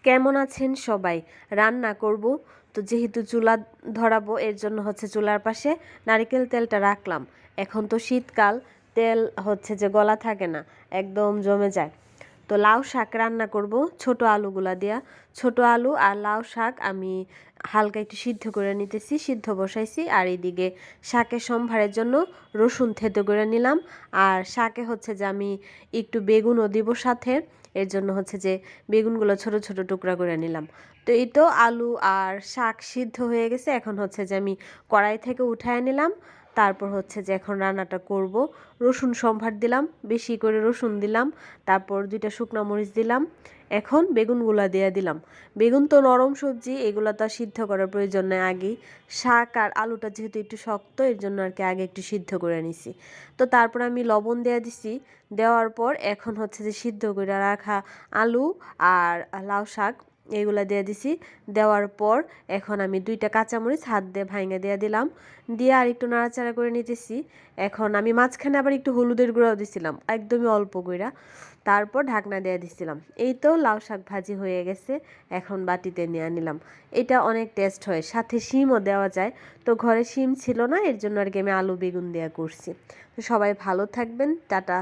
কেমন আছেন সবাই? রান্না করব তো যেহেতু চুলা ধরাবো এর জন্য হচ্ছে চুলার পাশে নারকেল তেলটা রাখলাম। এখন তো শীতকাল, তেল হচ্ছে যে গলা থাকে না, একদম জমে যায়। তো লাউ শাক রান্না করব ছোট আলুগুলা দিয়া। ছোট আলু আর লাউ শাক আমি হালকা একটু সিদ্ধ করে নিতেছি, সিদ্ধ বসাইছি। আর এইদিকে শাকের সম্ভারের জন্য রসুন থেতো করে নিলাম। আর শাকে হচ্ছে যে আমি একটু বেগুনও দিব সাথে, এর জন্য হচ্ছে যে বেগুনগুলো ছোট ছোট টুকরা করে নিলাম। তো এই তো আলু আর শাক সিদ্ধ হয়ে গেছে, এখন হচ্ছে যে আমি কড়াই থেকে উঠায় নিলাম। তারপর হচ্ছে যে এখন রান্নাটা করব। রসুন সম্ভার দিলাম, বেশি করে রসুন দিলাম। তারপর 2টা শুকনো মরিচ দিলাম। এখন বেগুনগুলা দিয়ে দিলাম। বেগুন তো নরম সবজি, এগুলো তো সিদ্ধ করার প্রয়োজন নেই আগেই। শাক আর আলুটা যেহেতু একটু শক্ত, এর জন্য আর কি আগে একটু সিদ্ধ করে নিছি। তো তারপর আমি লবণ দিয়ে দিছি। দেওয়ার পর এখন হচ্ছে যে সিদ্ধ করে রাখা আলু আর লাউ শাক এগুলা দিয়ে দিছি। দেওয়ার পর এখন আমি 2টা কাঁচামরিচ হাত দিয়ে ভাঙে দিয়ে দিলাম। দিয়ে আর একটু নাড়াচাড়া করে নিতেছি। এখন আমি মাঝখানে আবার একটু হলুদের গুঁড়াও দিছিলাম, একদমই অল্প কইরা। তারপর ঢাকনা দিয়ে দিছিলাম। এই তো লাউ শাক ভাজি হয়ে গেছে, এখন বাটিতে নিয়ে নিলাম। এটা অনেক টেস্ট হয়, সাথে শিমও দেওয়া যায়। তো ঘরে শিম ছিল না, এর জন্য আর কি আমি আলু বেগুন দেওয়া করছি। তো সবাই ভালো থাকবেন, টাটা।